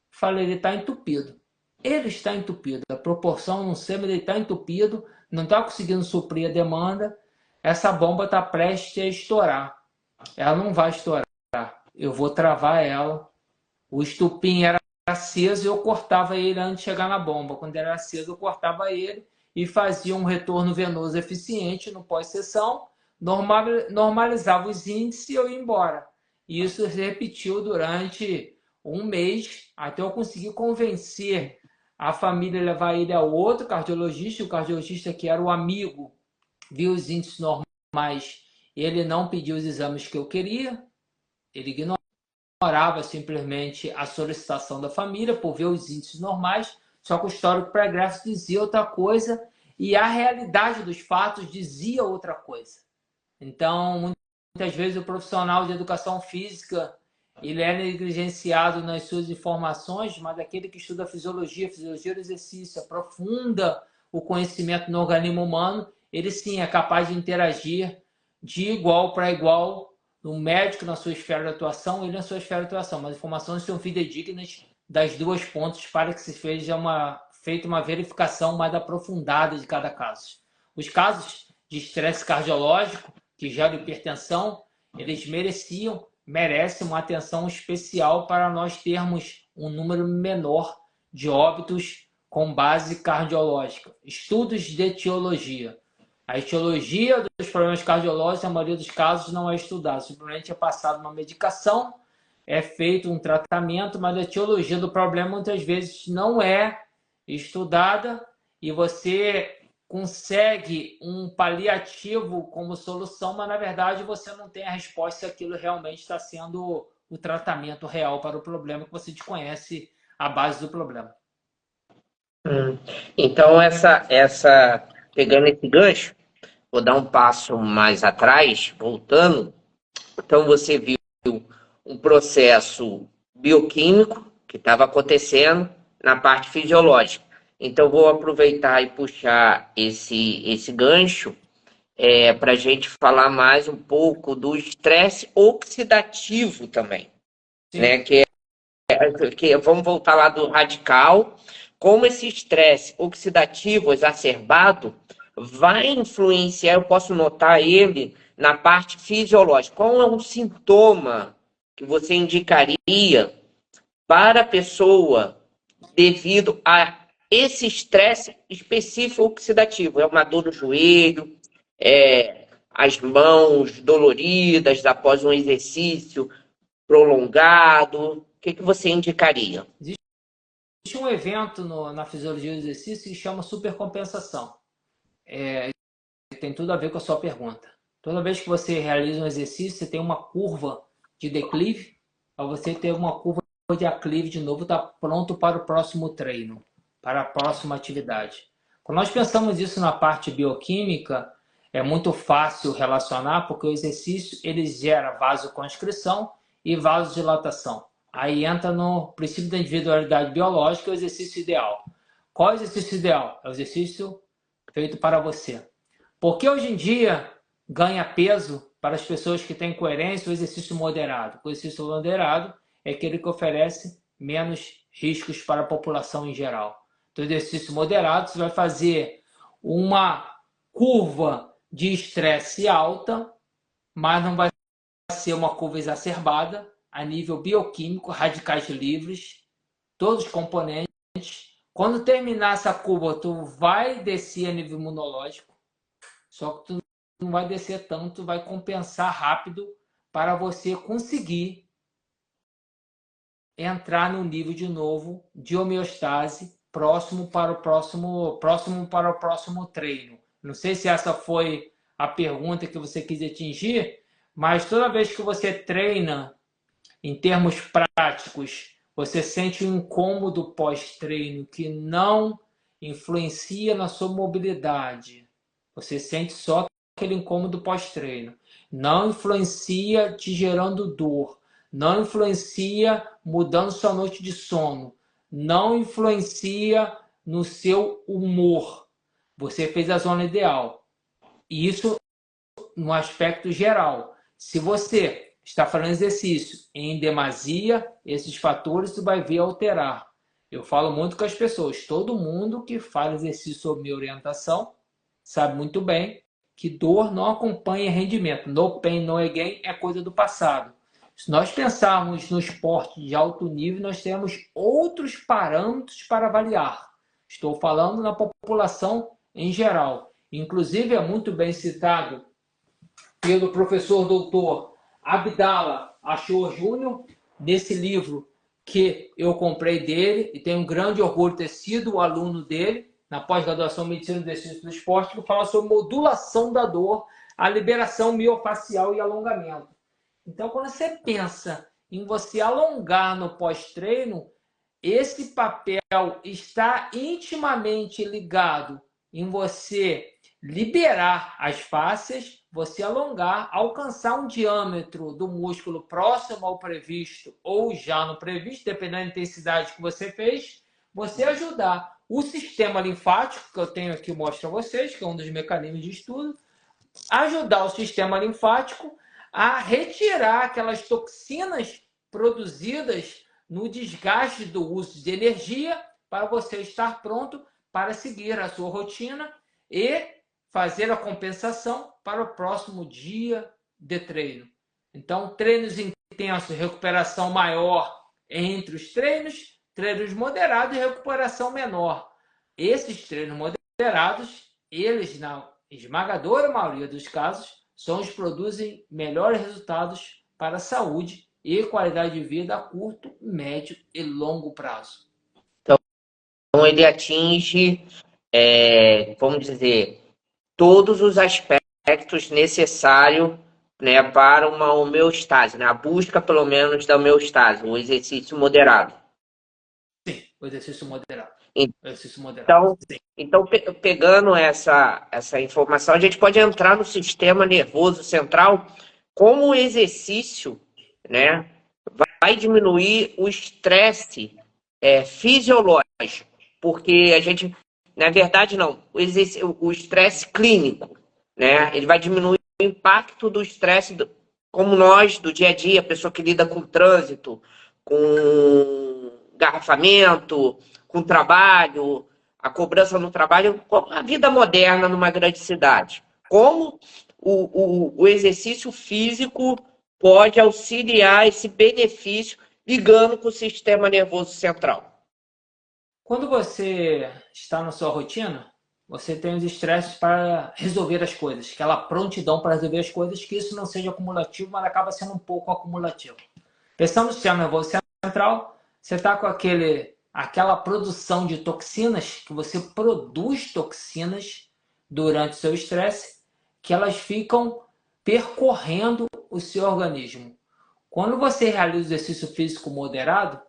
falei, ele está entupido. Ele está entupido. A proporção, não sei, mas ele está entupido, não está conseguindo suprir a demanda. Essa bomba está prestes a estourar. Ela não vai estourar. Eu vou travar ela. O estupim era aceso e eu cortava ele antes de chegar na bomba. Quando era aceso, eu cortava ele e fazia um retorno venoso eficiente no pós-sessão, normalizava os índices e eu ia embora. E isso se repetiu durante um mês, até eu conseguir convencer a família a levar ele a outro cardiologista. O cardiologista, que era o amigo, viu os índices normais, ele não pediu os exames que eu queria, ele ignorava simplesmente a solicitação da família por ver os índices normais, só que o histórico pregresso dizia outra coisa e a realidade dos fatos dizia outra coisa. Então, muitas vezes o profissional de educação física ele é negligenciado nas suas informações, mas aquele que estuda fisiologia do exercício, aprofunda o conhecimento no organismo humano, ele sim é capaz de interagir de igual para igual, o médico na sua esfera de atuação, ele na sua esfera de atuação, mas as informações são fidedignas das duas pontas para que se feita uma verificação mais aprofundada de cada caso. Os casos de estresse cardiológico, que gera hipertensão, eles merecem uma atenção especial para nós termos um número menor de óbitos com base cardiológica. Estudos de etiologia. A etiologia dos problemas cardiológicos, na maioria dos casos, não é estudada. Simplesmente é passada uma medicação, é feito um tratamento, mas a etiologia do problema muitas vezes não é estudada e você consegue um paliativo como solução, mas na verdade você não tem a resposta se aquilo realmente está sendo o tratamento real para o problema, que você desconhece a base do problema. Então, pegando esse gancho, vou dar um passo mais atrás, voltando. Então, você viu um processo bioquímico que estava acontecendo na parte fisiológica. Então, vou aproveitar e puxar esse gancho para a gente falar mais um pouco do estresse oxidativo também, né? Que vamos voltar lá do radical, como esse estresse oxidativo exacerbado vai influenciar, eu posso notar ele na parte fisiológica. Qual é um sintoma que você indicaria para a pessoa devido a esse estresse específico oxidativo? É uma dor no joelho, as mãos doloridas após um exercício prolongado. O que você indicaria? Existe um evento na fisiologia do exercício que chama supercompensação. Tem tudo a ver com a sua pergunta. Toda vez que você realiza um exercício, você tem uma curva de declive, para você ter uma curva de aclive de novo, está pronto para o próximo treino, para a próxima atividade. Quando nós pensamos isso na parte bioquímica, é muito fácil relacionar, porque o exercício ele gera vasoconstrição e vasodilatação. Aí entra no princípio da individualidade biológica, o exercício ideal. Qual é o exercício ideal? É o exercício feito para você. Porque hoje em dia ganha peso para as pessoas que têm coerência o exercício moderado. O exercício moderado é aquele que oferece menos riscos para a população em geral. Então, o exercício moderado, você vai fazer uma curva de estresse alta, mas não vai ser uma curva exacerbada a nível bioquímico, radicais livres, todos os componentes. Quando terminar essa curva, tu vai descer a nível imunológico, só que tu não vai descer tanto, vai compensar rápido para você conseguir entrar no nível de novo de homeostase próximo para o próximo treino. Não sei se essa foi a pergunta que você quis atingir, mas toda vez que você treina em termos práticos, você sente um incômodo pós-treino que não influencia na sua mobilidade. Você sente só aquele incômodo pós-treino. Não influencia te gerando dor. Não influencia mudando sua noite de sono. Não influencia no seu humor. Você fez a zona ideal. E isso no aspecto geral. Se você está fazendo exercício em demasia, esses fatores você vai ver alterar. Eu falo muito com as pessoas. Todo mundo que faz exercício sob minha orientação sabe muito bem que dor não acompanha rendimento. No pain, no gain é coisa do passado. Se nós pensarmos no esporte de alto nível, nós temos outros parâmetros para avaliar. Estou falando na população em geral. Inclusive, é muito bem citado pelo professor doutor Abdala Achor Júnior, nesse livro que eu comprei dele, e tenho um grande orgulho de ter sido o aluno dele, na pós-graduação em Medicina do Exercício do Esporte, que fala sobre modulação da dor, a liberação miofacial e alongamento. Então, quando você pensa em você alongar no pós-treino, esse papel está intimamente ligado em você liberar as fáscias, você alongar, alcançar um diâmetro do músculo próximo ao previsto ou já no previsto, dependendo da intensidade que você fez, você ajudar o sistema linfático, que eu tenho aqui, mostro a vocês, que é um dos mecanismos de estudo, ajudar o sistema linfático a retirar aquelas toxinas produzidas no desgaste do uso de energia para você estar pronto para seguir a sua rotina e fazer a compensação para o próximo dia de treino. Então, treinos intensos, recuperação maior entre os treinos moderados e recuperação menor. Esses treinos moderados, eles, na esmagadora maioria dos casos, são os que produzem melhores resultados para a saúde e qualidade de vida a curto, médio e longo prazo. Então, ele atinge, vamos dizer, todos os aspectos necessários, né, para uma homeostase, né, a busca, pelo menos, da homeostase, o exercício moderado. Sim, o exercício moderado. Então, pegando essa informação, a gente pode entrar no sistema nervoso central, como o exercício, né, vai diminuir o estresse fisiológico, porque a gente, na verdade, não, o estresse clínico, né, ele vai diminuir o impacto do estresse, como nós, do dia a dia, a pessoa que lida com o trânsito, com garrafamento, com trabalho, a cobrança no trabalho, a vida moderna numa grande cidade. Como o exercício físico pode auxiliar esse benefício ligando com o sistema nervoso central. Quando você está na sua rotina, você tem os estresses para resolver as coisas, aquela prontidão para resolver as coisas, que isso não seja acumulativo, mas acaba sendo um pouco acumulativo. Pensando no sistema nervoso central, você está com aquela produção de toxinas, que você produz toxinas durante o seu estresse, que elas ficam percorrendo o seu organismo. Quando você realiza o exercício físico moderado,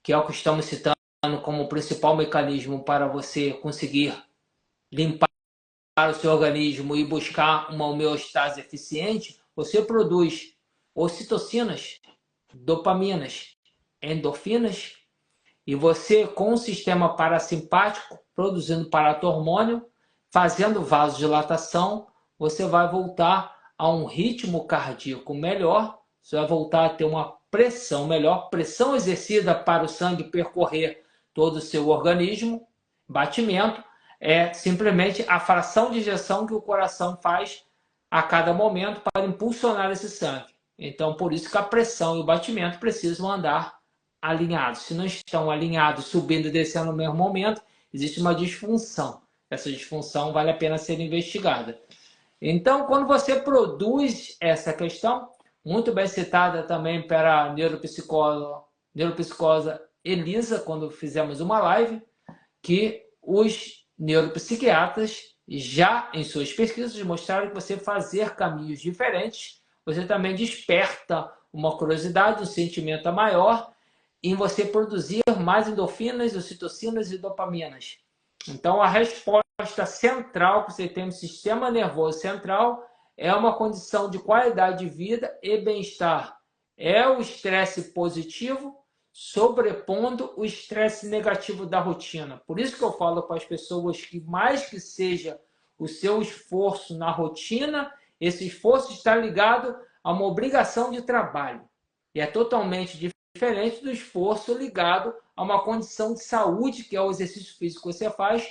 que é o que estamos citando como o principal mecanismo para você conseguir limpar o seu organismo e buscar uma homeostase eficiente, você produz ocitocinas, dopaminas, endorfinas, e você, com o sistema parasimpático, produzindo paratormônio, fazendo vasodilatação, você vai voltar a um ritmo cardíaco melhor, você vai voltar a ter uma pressão melhor, pressão exercida para o sangue percorrer todo o seu organismo, batimento, é simplesmente a fração de injeção que o coração faz a cada momento para impulsionar esse sangue. Então, por isso que a pressão e o batimento precisam andar alinhados. Se não estão alinhados, subindo e descendo no mesmo momento, existe uma disfunção. Essa disfunção vale a pena ser investigada. Então, quando você produz essa questão, muito bem citada também pela neuropsicóloga Elisa, quando fizemos uma live, que os neuropsiquiatras já em suas pesquisas mostraram que você fazer caminhos diferentes, você também desperta uma curiosidade, um sentimento maior em você produzir mais endorfinas, ocitocinas e dopaminas. Então, a resposta central que você tem no sistema nervoso central é uma condição de qualidade de vida e bem-estar. É o estresse positivo sobrepondo o estresse negativo da rotina. Por isso que eu falo para as pessoas que mais que seja o seu esforço na rotina, esse esforço está ligado a uma obrigação de trabalho. E é totalmente diferente do esforço ligado a uma condição de saúde, que é o exercício físico que você faz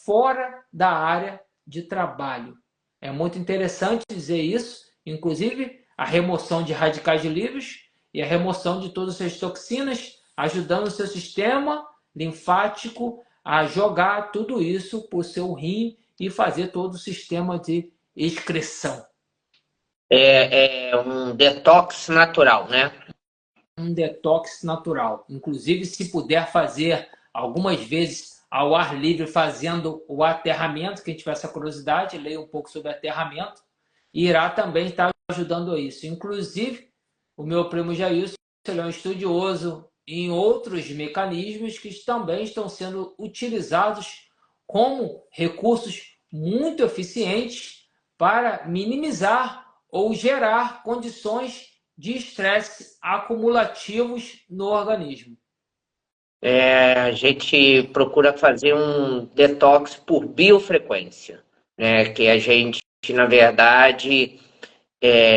fora da área de trabalho. É muito interessante dizer isso, inclusive a remoção de radicais livres e a remoção de todas as toxinas, ajudando o seu sistema linfático a jogar tudo isso para o seu rim e fazer todo o sistema de excreção. É um detox natural, né? Um detox natural. Inclusive, se puder fazer algumas vezes ao ar livre, fazendo o aterramento, quem tiver essa curiosidade, leia um pouco sobre aterramento, irá também estar ajudando a isso. Inclusive, o meu primo Jailson, ele é um estudioso em outros mecanismos que também estão sendo utilizados como recursos muito eficientes para minimizar ou gerar condições de estresse acumulativos no organismo. A gente procura fazer um detox por biofrequência, né? Que a gente, na verdade,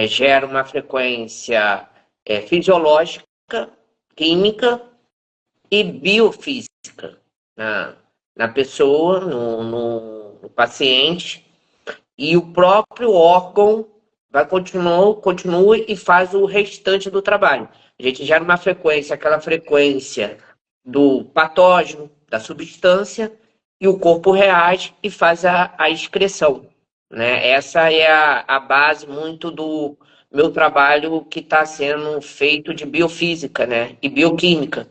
gera uma frequência fisiológica, química e biofísica na pessoa, no paciente, e o próprio órgão continua e faz o restante do trabalho. A gente gera uma frequência, aquela frequência do patógeno, da substância, e o corpo reage e faz a excreção, né? Essa é a base muito do meu trabalho que está sendo feito de biofísica, né? E bioquímica,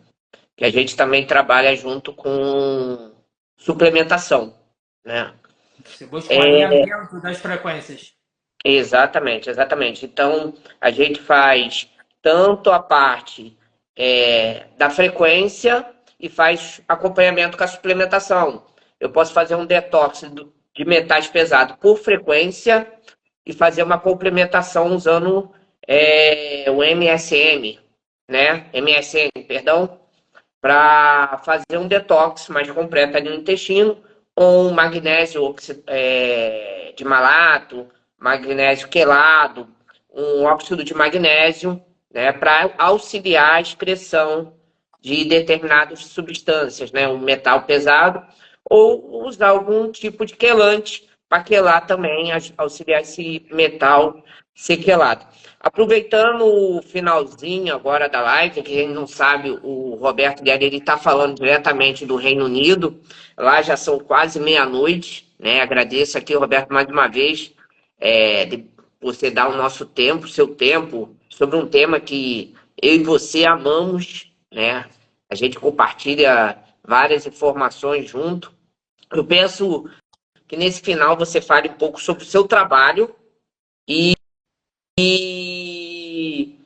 que a gente também trabalha junto com suplementação, né? Você busca um alinhamento das frequências. Exatamente, exatamente. Então, a gente faz tanto a parte da frequência e faz acompanhamento com a suplementação. Eu posso fazer um detox de metais pesados por frequência e fazer uma complementação usando o MSM, né? MSM, perdão, para fazer um detox mais completo ali no intestino, ou um magnésio de malato, magnésio quelado, um óxido de magnésio, né, para auxiliar a excreção de determinadas substâncias, né, um metal pesado, ou usar algum tipo de quelante para quelar também, auxiliar esse metal ser quelado. Aproveitando o finalzinho agora da live, que quem não sabe, o Roberto Guerra está falando diretamente do Reino Unido, lá já são quase meia-noite, né? Agradeço aqui, Roberto, mais uma vez, de você dar o nosso tempo, seu tempo, sobre um tema que eu e você amamos, né? A gente compartilha várias informações junto. Eu penso que nesse final você fale um pouco sobre o seu trabalho e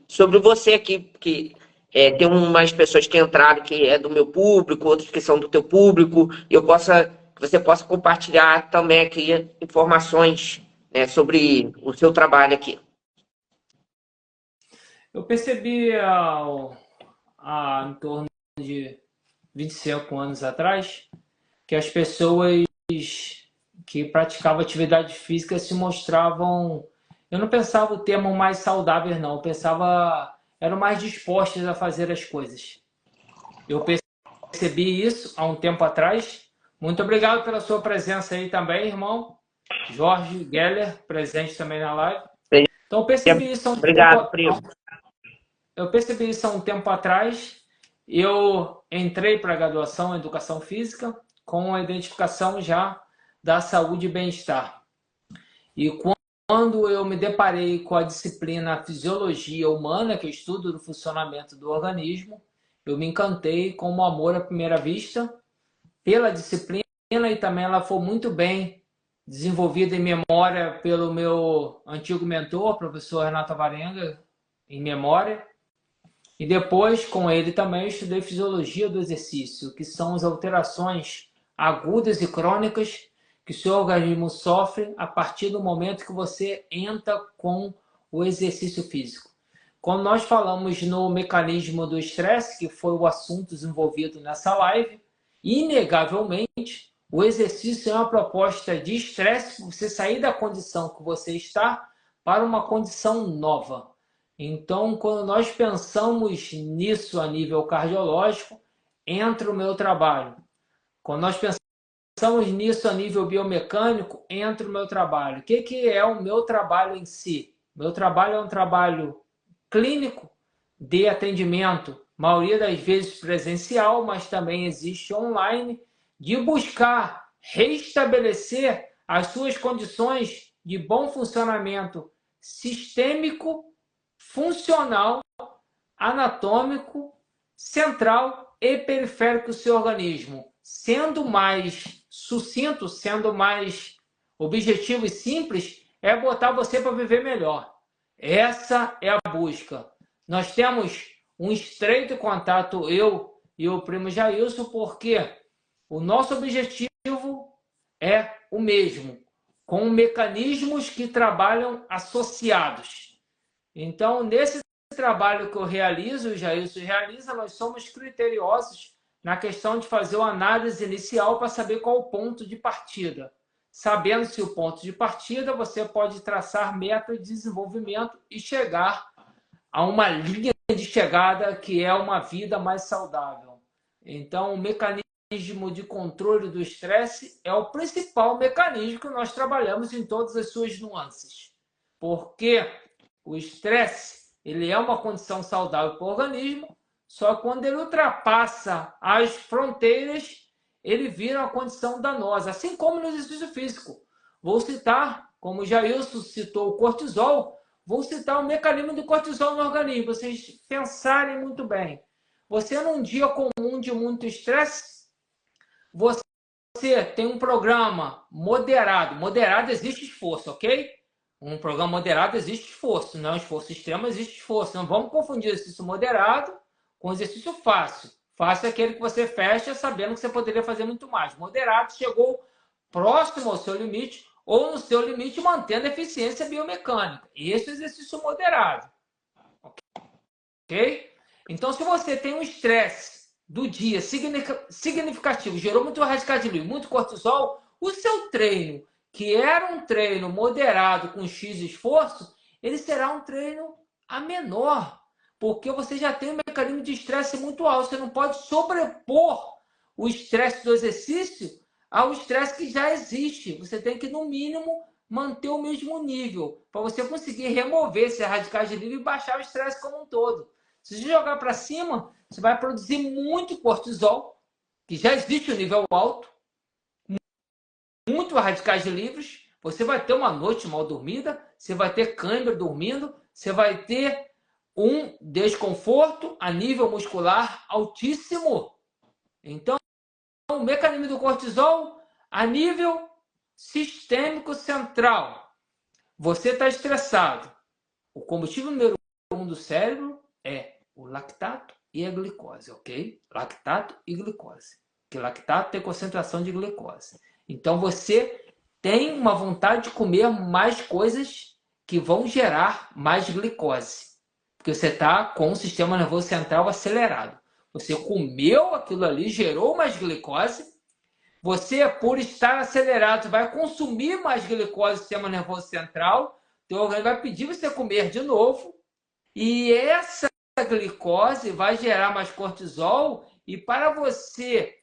sobre você aqui, que tem umas pessoas que entraram que é do meu público, outros que são do teu público, que você possa compartilhar também aqui informações, né, sobre o seu trabalho aqui. Eu percebi em torno de 25 anos atrás que as pessoas que praticavam atividade física se mostravam... Eu não pensava o termo mais saudável, não. Eu pensava... eram mais dispostas a fazer as coisas. Eu percebi isso há um tempo atrás. Muito obrigado pela sua presença aí também, irmão. Jorge Geller, presente também na live. Então, eu percebi isso há um Obrigado, primo. Eu percebi isso há um tempo atrás. Eu entrei para a graduação em Educação Física com a identificação já da saúde e bem-estar. E quando eu me deparei com a disciplina Fisiologia Humana, que é estudo do funcionamento do organismo, eu me encantei com o amor à primeira vista pela disciplina, e também ela foi muito bem desenvolvida em memória pelo meu antigo mentor, professor Renato Varenga, em memória. E depois, com ele também, eu estudei Fisiologia do Exercício, que são as alterações agudas e crônicas que o seu organismo sofre a partir do momento que você entra com o exercício físico. Quando nós falamos no mecanismo do estresse, que foi o assunto desenvolvido nessa live, inegavelmente, o exercício é uma proposta de estresse para você sair da condição que você está para uma condição nova. Então, quando nós pensamos nisso a nível cardiológico, entra o meu trabalho. Quando nós pensamos nisso a nível biomecânico, entra o meu trabalho. O que é o meu trabalho em si? Meu trabalho é um trabalho clínico de atendimento, maioria das vezes presencial, mas também existe online, de buscar restabelecer as suas condições de bom funcionamento sistêmico, funcional, anatômico, central e periférico do seu organismo. Sendo mais sucinto, sendo mais objetivo e simples, é botar você para viver melhor. Essa é a busca. Nós temos um estreito contato, eu e o primo Jailson, porque o nosso objetivo é o mesmo, com mecanismos que trabalham associados. Então, nesse trabalho que eu realizo, o Jailson realiza, nós somos criteriosos na questão de fazer uma análise inicial para saber qual o ponto de partida. Sabendo-se o ponto de partida, você pode traçar meta de desenvolvimento e chegar a uma linha de chegada que é uma vida mais saudável. Então, o mecanismo de controle do estresse é o principal mecanismo que nós trabalhamos em todas as suas nuances. Porque o estresse, ele é uma condição saudável para o organismo, só quando ele ultrapassa as fronteiras, ele vira uma condição danosa, assim como no exercício físico. Vou citar, como o Jailson citou o cortisol, vou citar o mecanismo do cortisol no organismo, vocês pensarem muito bem. Você, num dia comum de muito estresse, você tem um programa moderado. Moderado existe esforço, ok? Um programa moderado existe esforço, não esforço extremo existe esforço. Não vamos confundir exercício moderado com exercício fácil. Fácil é aquele que você fecha sabendo que você poderia fazer muito mais. Moderado chegou próximo ao seu limite ou no seu limite mantendo a eficiência biomecânica. Esse é o exercício moderado. Ok? Então, se você tem um estresse do dia significativo, gerou muito radicais livre, muito cortisol, o seu treino, que era um treino moderado com X esforço, ele será um treino a menor, porque você já tem um mecanismo de estresse muito alto. Você não pode sobrepor o estresse do exercício ao estresse que já existe. Você tem que, no mínimo, manter o mesmo nível para você conseguir remover esses radicais de livre e baixar o estresse como um todo. Se você jogar para cima, você vai produzir muito cortisol, que já existe um nível alto, muito radicais de livres, você vai ter uma noite mal dormida, você vai ter cãibra dormindo, você vai ter um desconforto a nível muscular altíssimo. Então, o mecanismo do cortisol a nível sistêmico central. Você está estressado. O combustível número 1 do cérebro é o lactato e a glicose, ok? Lactato e glicose. Porque lactato tem concentração de glicose. Então você tem uma vontade de comer mais coisas que vão gerar mais glicose. Porque você está com o sistema nervoso central acelerado. Você comeu aquilo ali, gerou mais glicose. Você, por estar acelerado, vai consumir mais glicose no sistema nervoso central. Então, o organismo vai pedir você comer de novo. E essa glicose vai gerar mais cortisol. E para você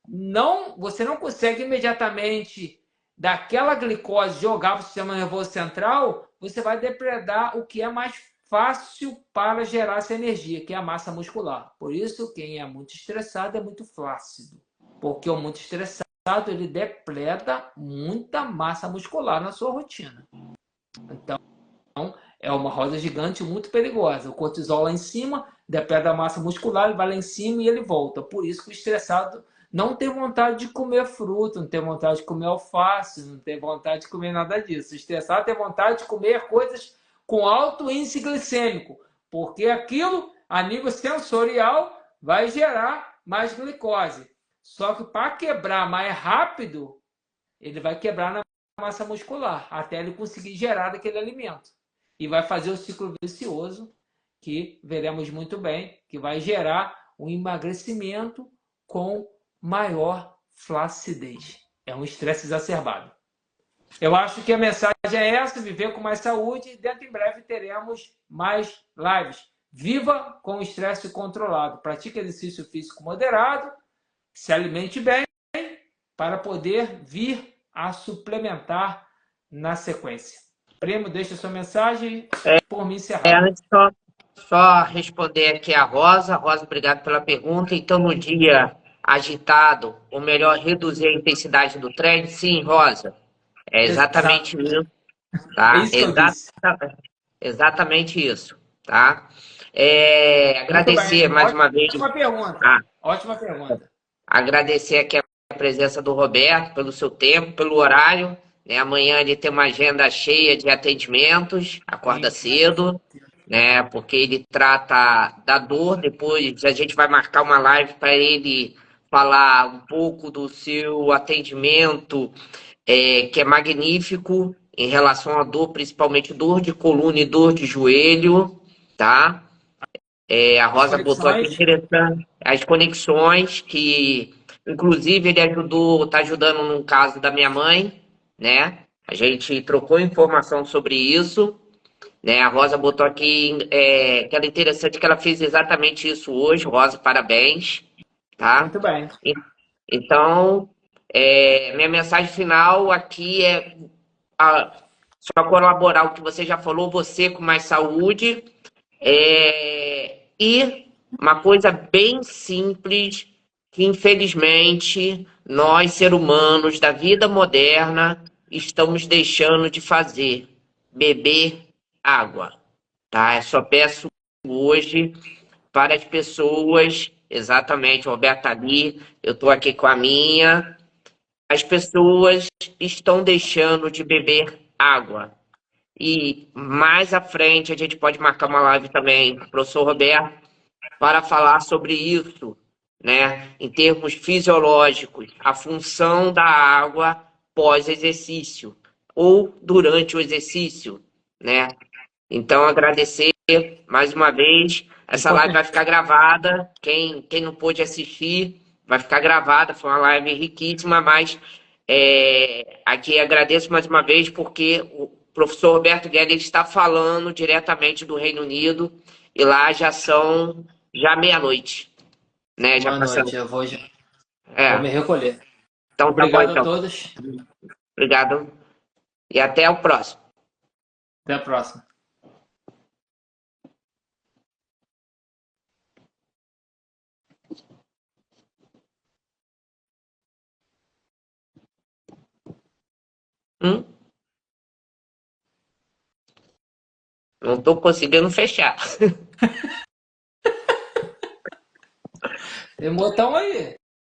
não consegue imediatamente daquela glicose jogar para o sistema nervoso central, você vai depredar o que é mais fácil para gerar essa energia, que é a massa muscular. Por isso, quem é muito estressado é muito flácido. Porque o muito estressado, ele depreda muita massa muscular na sua rotina. Então, é uma roda gigante muito perigosa. O cortisol lá em cima, depreda a massa muscular, ele vai lá em cima e ele volta. Por isso que o estressado não tem vontade de comer fruta, não tem vontade de comer alface, não tem vontade de comer nada disso. O estressado tem vontade de comer coisas com alto índice glicêmico, porque aquilo, a nível sensorial, vai gerar mais glicose. Só que para quebrar mais rápido, ele vai quebrar na massa muscular, até ele conseguir gerar daquele alimento. E vai fazer o ciclo vicioso, que veremos muito bem, que vai gerar um emagrecimento com maior flacidez. É um estresse exacerbado. Eu acho que a mensagem é essa: viver com mais saúde, e dentro em breve teremos mais lives. Viva com o estresse controlado. Pratique exercício físico moderado, se alimente bem, para poder vir a suplementar na sequência. Primo, deixa sua mensagem por me encerrar. Antes só responder aqui a Rosa. Rosa, obrigado pela pergunta. Então, no dia agitado, ou melhor, reduzir a intensidade do treino? Sim, Rosa. É exatamente isso, É tá? isso que eu disse. Exatamente isso, tá? Muito Agradecer bem. mais uma vez, Ótima pergunta. tá? Ótima pergunta. Agradecer aqui a presença do Roberto, pelo seu tempo, pelo horário, né? Amanhã ele tem uma agenda cheia de atendimentos, acorda cedo, né? Porque ele trata da dor. Depois a gente vai marcar uma live para ele falar um pouco do seu atendimento, que é magnífico em relação à dor, principalmente dor de coluna e dor de joelho, tá? A As Rosa botou aqui conexões. interessante as conexões, que inclusive ele está ajudando num caso da minha mãe, né? A gente trocou informação sobre isso, né? A Rosa botou aqui que era interessante que ela fez exatamente isso hoje. Rosa, parabéns, tá? Muito bem. Então, minha mensagem final aqui é só colaborar o que você já falou, você com mais saúde. E uma coisa bem simples, que infelizmente nós, seres humanos da vida moderna, estamos deixando de fazer: beber água, tá? Eu só peço hoje para as pessoas, exatamente, Roberta ali, eu estou aqui com a minha, as pessoas estão deixando de beber água. E mais à frente a gente pode marcar uma live também, professor Roberto, para falar sobre isso, né? Em termos fisiológicos, a função da água pós-exercício ou durante o exercício, né? Então, agradecer mais uma vez. Essa live vai ficar gravada. Quem não pôde assistir, vai ficar gravada. Foi uma live riquíssima, mas aqui agradeço mais uma vez, porque o professor Roberto Guedes está falando diretamente do Reino Unido, e lá já meia-noite, né? Já Boa passando. noite. Eu vou me recolher. Então tá bom, Obrigado a então. todos. Obrigado. E até o próximo. Até a próxima. Não estou conseguindo fechar. Tem um botão aí.